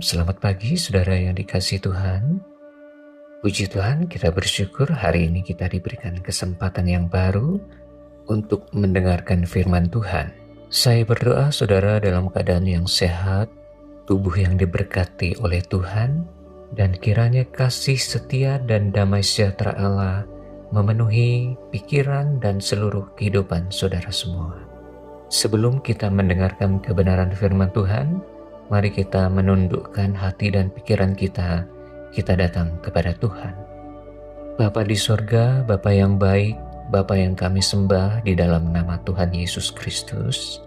Selamat pagi saudara yang dikasihi Tuhan. Puji Tuhan, kita bersyukur hari ini kita diberikan kesempatan yang baru untuk mendengarkan firman Tuhan. Saya berdoa saudara dalam keadaan yang sehat, tubuh yang diberkati oleh Tuhan, dan kiranya kasih setia dan damai sejahtera Allah memenuhi pikiran dan seluruh kehidupan saudara semua. Sebelum kita mendengarkan kebenaran firman Tuhan, mari kita menundukkan hati dan pikiran kita datang kepada Tuhan. Bapa di sorga, Bapa yang baik, Bapa yang kami sembah di dalam nama Tuhan Yesus Kristus.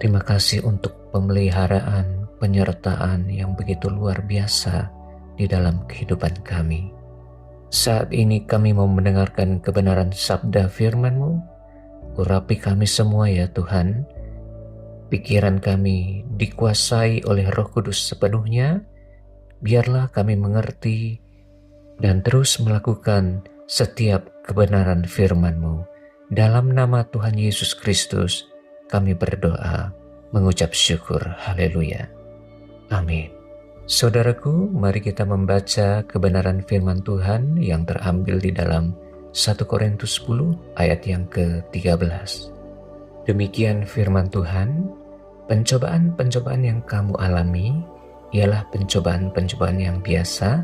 Terima kasih untuk pemeliharaan, penyertaan yang begitu luar biasa di dalam kehidupan kami. Saat ini kami mau mendengarkan kebenaran sabda firman-Mu. Urapi kami semua ya Tuhan. Pikiran kami dikuasai oleh Roh Kudus sepenuhnya. Biarlah kami mengerti dan terus melakukan setiap kebenaran firman-Mu. Dalam nama Tuhan Yesus Kristus kami berdoa, mengucap syukur. Haleluya. Amin. Saudaraku, mari kita membaca kebenaran firman Tuhan yang terambil di dalam 1 Korintus 10 ayat yang ke-13. Demikian firman Tuhan, pencobaan-pencobaan yang kamu alami ialah pencobaan-pencobaan yang biasa,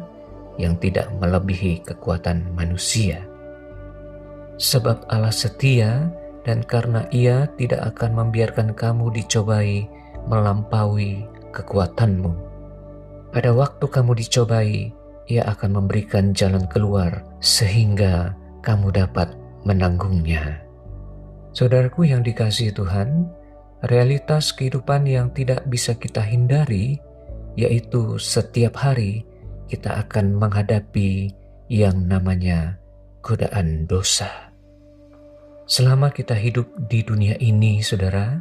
yang tidak melebihi kekuatan manusia. Sebab Allah setia, dan karena Ia tidak akan membiarkan kamu dicobai melampaui kekuatanmu. Pada waktu kamu dicobai, Ia akan memberikan jalan keluar sehingga kamu dapat menanggungnya. Saudaraku yang dikasihi Tuhan, realitas kehidupan yang tidak bisa kita hindari, yaitu setiap hari kita akan menghadapi yang namanya godaan dosa. Selama kita hidup di dunia ini, saudara,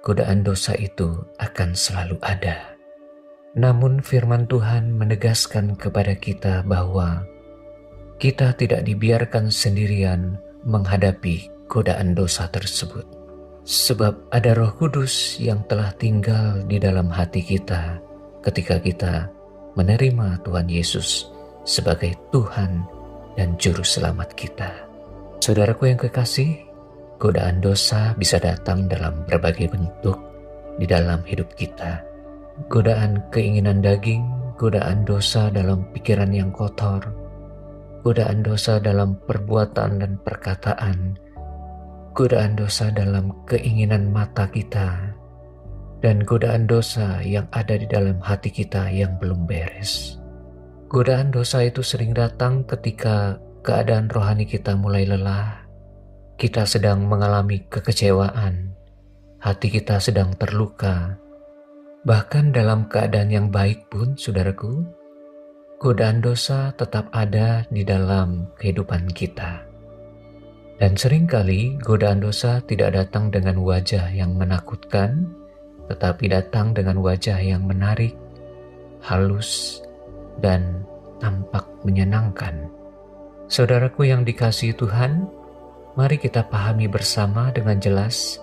godaan dosa itu akan selalu ada. Namun firman Tuhan menegaskan kepada kita bahwa kita tidak dibiarkan sendirian menghadapi godaan dosa tersebut. Sebab ada Roh Kudus yang telah tinggal di dalam hati kita ketika kita menerima Tuhan Yesus sebagai Tuhan dan Juru Selamat kita. Saudaraku yang kekasih, godaan dosa bisa datang dalam berbagai bentuk di dalam hidup kita. Godaan keinginan daging, godaan dosa dalam pikiran yang kotor, godaan dosa dalam perbuatan dan perkataan, godaan dosa dalam keinginan mata kita, dan godaan dosa yang ada di dalam hati kita yang belum beres. Godaan dosa itu sering datang ketika keadaan rohani kita mulai lelah, kita sedang mengalami kekecewaan, hati kita sedang terluka. Bahkan dalam keadaan yang baik pun, saudaraku, godaan dosa tetap ada di dalam kehidupan kita. Dan seringkali godaan dosa tidak datang dengan wajah yang menakutkan, tetapi datang dengan wajah yang menarik, halus, dan tampak menyenangkan. Saudaraku yang dikasihi Tuhan, mari kita pahami bersama dengan jelas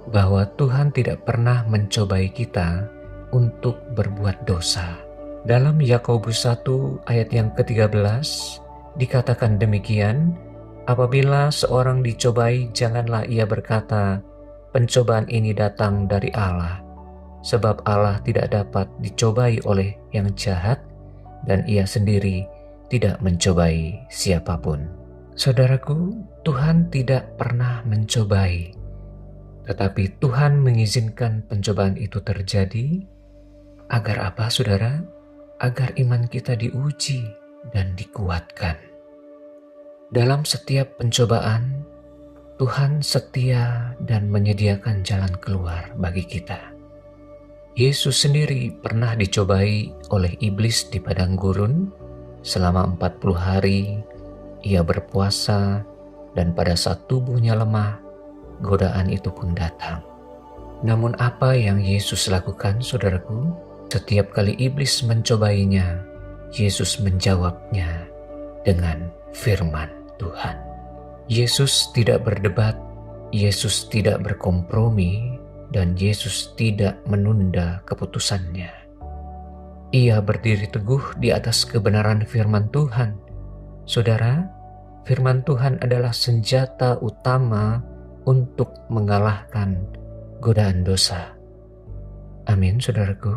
bahwa Tuhan tidak pernah mencobai kita untuk berbuat dosa. Dalam Yakobus 1 ayat yang ke-13 dikatakan demikian, apabila seorang dicobai, janganlah ia berkata, pencobaan ini datang dari Allah, sebab Allah tidak dapat dicobai oleh yang jahat, dan ia sendiri tidak mencobai siapapun. Saudaraku, Tuhan tidak pernah mencobai, tetapi Tuhan mengizinkan pencobaan itu terjadi. Agar apa, saudara? Agar iman kita diuji dan dikuatkan. Dalam setiap pencobaan, Tuhan setia dan menyediakan jalan keluar bagi kita. Yesus sendiri pernah dicobai oleh iblis di padang gurun. Selama 40 hari, ia berpuasa, dan pada saat tubuhnya lemah, godaan itu pun datang. Namun apa yang Yesus lakukan, saudaraku? Setiap kali iblis mencobainya, Yesus menjawabnya dengan firman Tuhan. Yesus tidak berdebat, Yesus tidak berkompromi, dan Yesus tidak menunda keputusannya. Ia berdiri teguh di atas kebenaran firman Tuhan. Saudara, firman Tuhan adalah senjata utama untuk mengalahkan godaan dosa. Amin, saudaraku.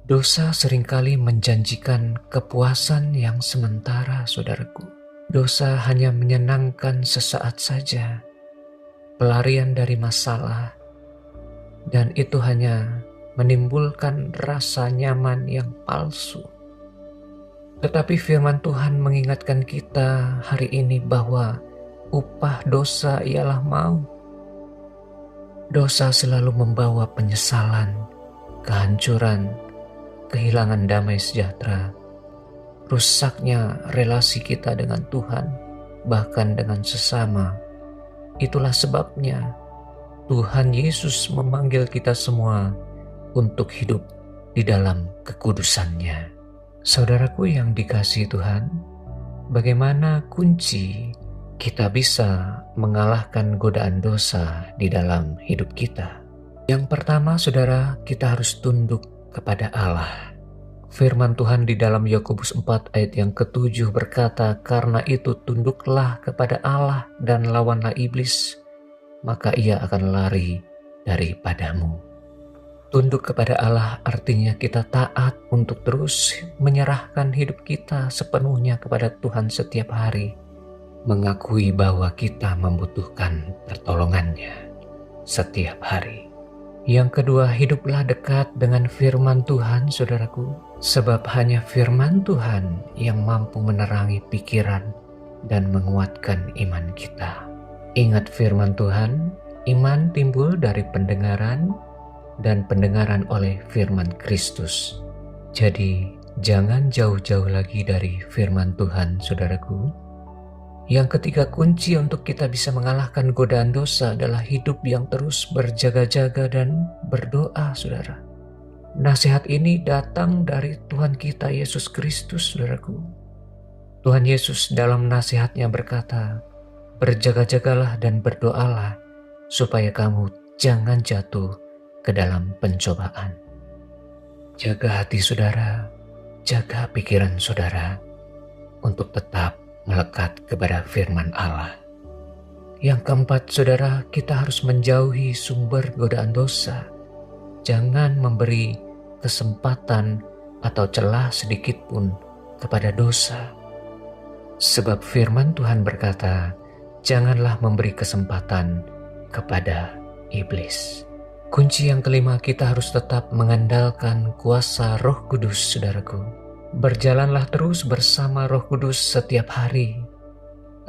Dosa seringkali menjanjikan kepuasan yang sementara, saudaraku. Dosa hanya menyenangkan sesaat saja, pelarian dari masalah, dan itu hanya menimbulkan rasa nyaman yang palsu. Tetapi firman Tuhan mengingatkan kita hari ini bahwa upah dosa ialah maut. Dosa selalu membawa penyesalan, kehancuran, kehilangan damai sejahtera, rusaknya relasi kita dengan Tuhan, bahkan dengan sesama. Itulah sebabnya Tuhan Yesus memanggil kita semua untuk hidup di dalam kekudusan-Nya. Saudaraku yang dikasihi Tuhan, bagaimana kunci kita bisa mengalahkan godaan dosa di dalam hidup kita? Yang pertama, saudara, kita harus tunduk kepada Allah. Firman Tuhan di dalam Yakobus 4 ayat yang ke-7 berkata, "Karena itu tunduklah kepada Allah dan lawanlah iblis, maka ia akan lari daripadamu." Tunduk kepada Allah artinya kita taat untuk terus menyerahkan hidup kita sepenuhnya kepada Tuhan setiap hari, mengakui bahwa kita membutuhkan pertolongan-Nya setiap hari. Yang kedua, hiduplah dekat dengan firman Tuhan, saudaraku, sebab hanya firman Tuhan yang mampu menerangi pikiran dan menguatkan iman kita. Ingat firman Tuhan, iman timbul dari pendengaran dan pendengaran oleh firman Kristus. Jadi, jangan jauh-jauh lagi dari firman Tuhan, saudaraku. Yang ketiga, kunci untuk kita bisa mengalahkan godaan dosa adalah hidup yang terus berjaga-jaga dan berdoa, saudara. Nasihat ini datang dari Tuhan kita Yesus Kristus, saudaraku. Tuhan Yesus dalam nasihatnya berkata, "Berjaga-jagalah dan berdoalah supaya kamu jangan jatuh ke dalam pencobaan." Jaga hati saudara, jaga pikiran saudara untuk tetap melekat kepada firman Allah. Yang keempat, saudara, kita harus menjauhi sumber godaan dosa. Jangan memberi kesempatan atau celah sedikit pun kepada dosa. Sebab firman Tuhan berkata, janganlah memberi kesempatan kepada iblis. Kunci yang kelima, kita harus tetap mengandalkan kuasa Roh Kudus, saudaraku. Berjalanlah terus bersama Roh Kudus setiap hari.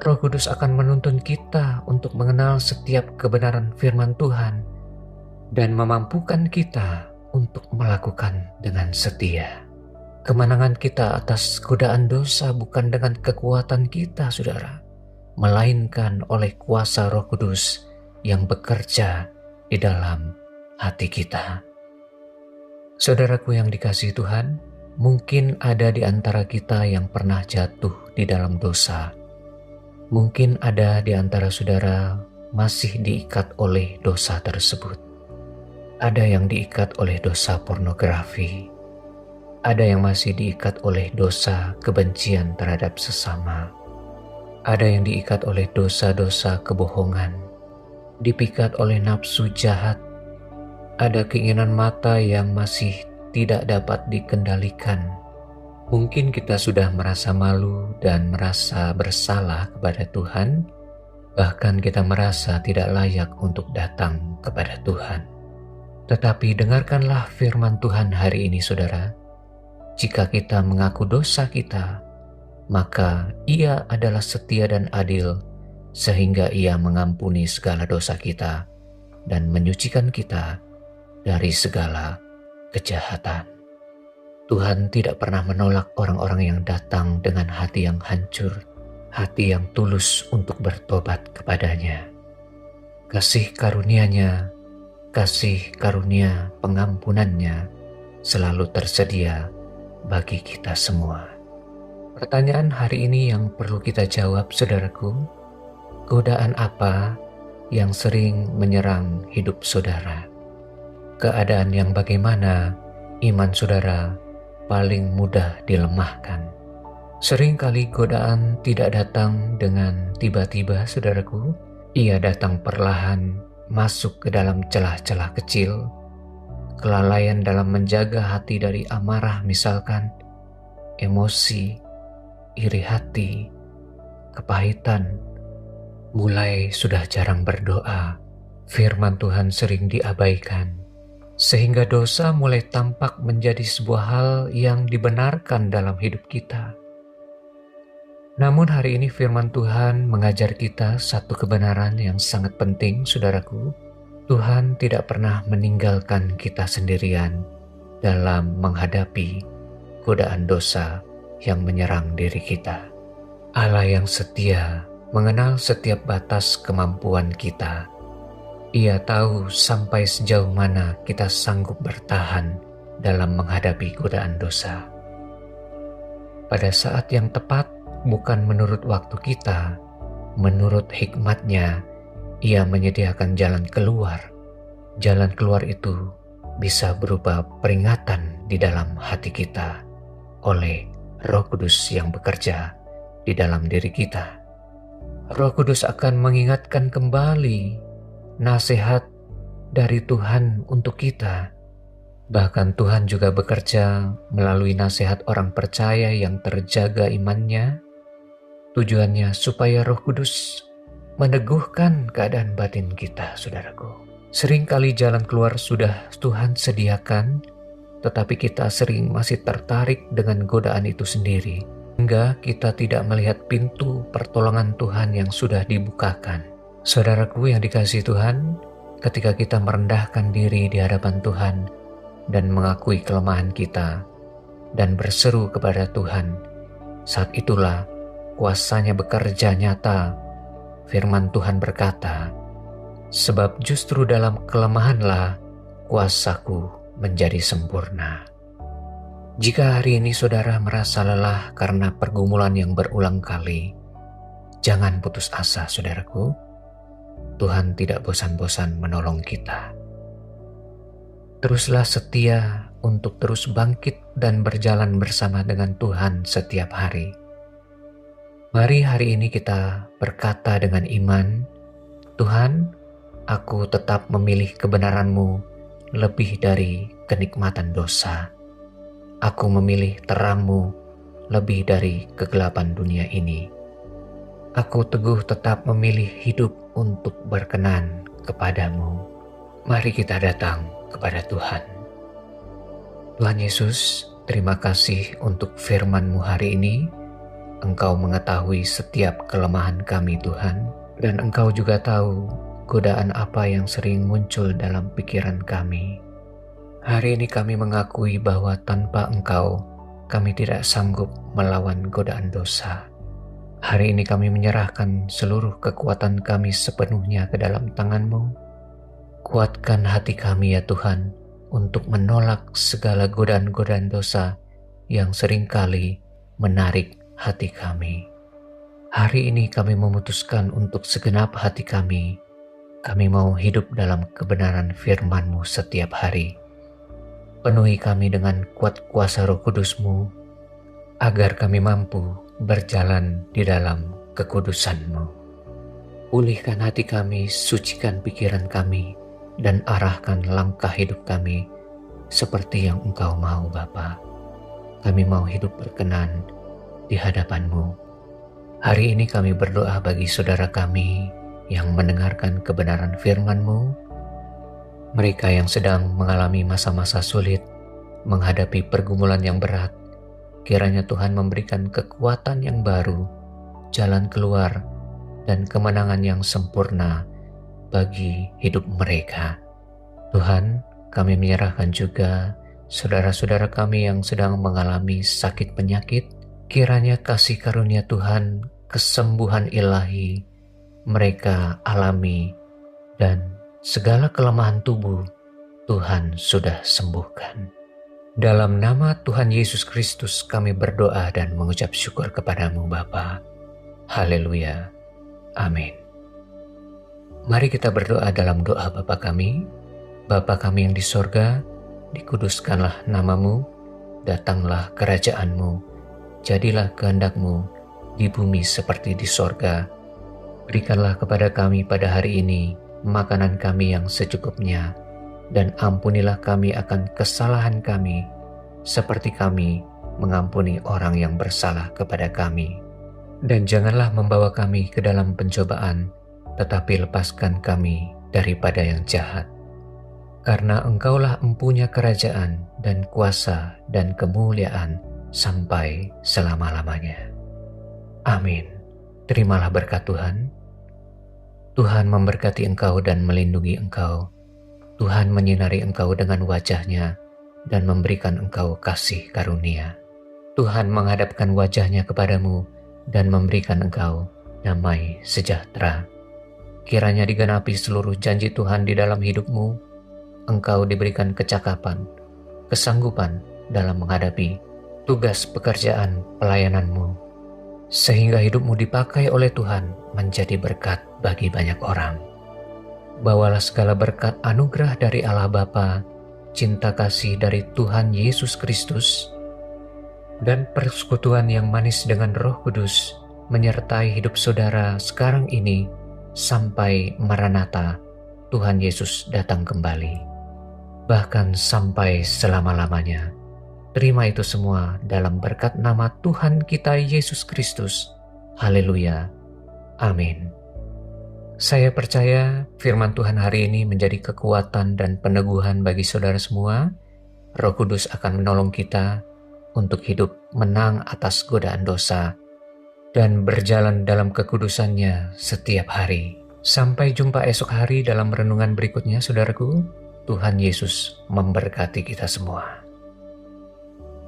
Roh Kudus akan menuntun kita untuk mengenal setiap kebenaran firman Tuhan dan memampukan kita untuk melakukan dengan setia. Kemenangan kita atas godaan dosa bukan dengan kekuatan kita, saudara, melainkan oleh kuasa Roh Kudus yang bekerja di dalam hati kita. Saudaraku yang dikasihi Tuhan, mungkin ada di antara kita yang pernah jatuh di dalam dosa. Mungkin ada di antara saudara masih diikat oleh dosa tersebut. Ada yang diikat oleh dosa pornografi. Ada yang masih diikat oleh dosa kebencian terhadap sesama. Ada yang diikat oleh dosa-dosa kebohongan. Dipikat oleh nafsu jahat. Ada keinginan mata yang masih tidak dapat dikendalikan. Mungkin kita sudah merasa malu dan merasa bersalah kepada Tuhan, bahkan kita merasa tidak layak untuk datang kepada Tuhan. Tetapi dengarkanlah firman Tuhan hari ini, saudara. Jika kita mengaku dosa kita, maka Ia adalah setia dan adil, sehingga Ia mengampuni segala dosa kita dan menyucikan kita dari segala kejahatan. Tuhan tidak pernah menolak orang-orang yang datang dengan hati yang hancur, hati yang tulus untuk bertobat kepadanya. Kasih karunia-Nya, kasih karunia pengampunannya selalu tersedia bagi kita semua. Pertanyaan hari ini yang perlu kita jawab, saudaraku, godaan apa yang sering menyerang hidup saudara? Keadaan yang bagaimana iman saudara paling mudah dilemahkan. Seringkali godaan tidak datang dengan tiba-tiba, saudaraku. Ia datang perlahan, masuk ke dalam celah-celah kecil. Kelalaian dalam menjaga hati dari amarah misalkan, emosi, iri hati, kepahitan. Mulai sudah jarang berdoa, firman Tuhan sering diabaikan, sehingga dosa mulai tampak menjadi sebuah hal yang dibenarkan dalam hidup kita. Namun hari ini firman Tuhan mengajar kita satu kebenaran yang sangat penting, saudaraku. Tuhan tidak pernah meninggalkan kita sendirian dalam menghadapi godaan dosa yang menyerang diri kita. Allah yang setia mengenal setiap batas kemampuan kita. Ia tahu sampai sejauh mana kita sanggup bertahan dalam menghadapi godaan dosa. Pada saat yang tepat, bukan menurut waktu kita, menurut hikmat-Nya, Ia menyediakan jalan keluar. Jalan keluar itu bisa berupa peringatan di dalam hati kita oleh Roh Kudus yang bekerja di dalam diri kita. Roh Kudus akan mengingatkan kembali nasihat dari Tuhan untuk kita. Bahkan Tuhan juga bekerja melalui nasihat orang percaya yang terjaga imannya. Tujuannya supaya Roh Kudus meneguhkan keadaan batin kita, saudaraku. Seringkali jalan keluar sudah Tuhan sediakan, tetapi kita sering masih tertarik dengan godaan itu sendiri, hingga kita tidak melihat pintu pertolongan Tuhan yang sudah dibukakan. Saudaraku yang dikasihi Tuhan, ketika kita merendahkan diri di hadapan Tuhan dan mengakui kelemahan kita dan berseru kepada Tuhan, saat itulah kuasa-Nya bekerja nyata. Firman Tuhan berkata, "Sebab justru dalam kelemahanlah kuasa-Ku menjadi sempurna." Jika hari ini saudara merasa lelah karena pergumulan yang berulang kali, jangan putus asa, saudaraku. Tuhan tidak bosan-bosan menolong kita. Teruslah setia untuk terus bangkit dan berjalan bersama dengan Tuhan setiap hari. Mari hari ini kita berkata dengan iman, "Tuhan, aku tetap memilih kebenaran-Mu lebih dari kenikmatan dosa. Aku memilih terang-Mu lebih dari kegelapan dunia ini. Aku teguh tetap memilih hidup untuk berkenan kepada-Mu." Mari kita datang kepada Tuhan. Tuhan Yesus, terima kasih untuk firman-Mu hari ini. Engkau mengetahui setiap kelemahan kami, Tuhan, dan Engkau juga tahu godaan apa yang sering muncul dalam pikiran kami. Hari ini kami mengakui bahwa tanpa Engkau, kami tidak sanggup melawan godaan dosa. Hari ini kami menyerahkan seluruh kekuatan kami sepenuhnya ke dalam tangan-Mu. Kuatkan hati kami ya Tuhan, untuk menolak segala godaan-godaan dosa yang seringkali menarik hati kami. Hari ini kami memutuskan untuk segenap hati kami mau hidup dalam kebenaran firman-Mu setiap hari. Penuhi kami dengan kuat kuasa Roh Kudus-Mu, agar kami mampu berjalan di dalam kekudusan-Mu. Pulihkan hati kami, sucikan pikiran kami, dan arahkan langkah hidup kami seperti yang Engkau mau, Bapa. Kami mau hidup berkenan di hadapan-Mu. Hari ini kami berdoa bagi saudara kami yang mendengarkan kebenaran firman-Mu, mereka yang sedang mengalami masa-masa sulit, menghadapi pergumulan yang berat. Kiranya Tuhan memberikan kekuatan yang baru, jalan keluar, dan kemenangan yang sempurna bagi hidup mereka. Tuhan, kami menyerahkan juga saudara-saudara kami yang sedang mengalami sakit penyakit. Kiranya kasih karunia Tuhan, kesembuhan ilahi mereka alami, dan segala kelemahan tubuh Tuhan sudah sembuhkan. Dalam nama Tuhan Yesus Kristus kami berdoa dan mengucap syukur kepada-Mu Bapa. Haleluya. Amin. Mari kita berdoa dalam doa Bapa kami. Bapa kami yang di sorga, dikuduskanlah namamu, datanglah kerajaanmu, jadilah kehendak-Mu di bumi seperti di sorga. Berikanlah kepada kami pada hari ini makanan kami yang secukupnya, dan ampunilah kami akan kesalahan kami, seperti kami mengampuni orang yang bersalah kepada kami. Dan janganlah membawa kami ke dalam pencobaan, tetapi lepaskan kami daripada yang jahat. Karena Engkaulah empunya kerajaan dan kuasa dan kemuliaan sampai selama-lamanya. Amin. Terimalah berkat Tuhan. Tuhan memberkati engkau dan melindungi engkau. Tuhan menyinari engkau dengan wajah-Nya dan memberikan engkau kasih karunia. Tuhan menghadapkan wajah-Nya kepadamu dan memberikan engkau damai sejahtera. Kiranya digenapi seluruh janji Tuhan di dalam hidupmu. Engkau diberikan kecakapan, kesanggupan dalam menghadapi tugas pekerjaan pelayananmu, sehingga hidupmu dipakai oleh Tuhan menjadi berkat bagi banyak orang. Bawalah segala berkat anugerah dari Allah Bapa, cinta kasih dari Tuhan Yesus Kristus, dan persekutuan yang manis dengan Roh Kudus menyertai hidup saudara sekarang ini sampai Maranatha, Tuhan Yesus datang kembali, bahkan sampai selama-lamanya. Terima itu semua dalam berkat nama Tuhan kita Yesus Kristus. Haleluya. Amin. Saya percaya firman Tuhan hari ini menjadi kekuatan dan peneguhan bagi saudara semua. Roh Kudus akan menolong kita untuk hidup menang atas godaan dosa dan berjalan dalam kekudusannya setiap hari. Sampai jumpa esok hari dalam renungan berikutnya, saudaraku. Tuhan Yesus memberkati kita semua.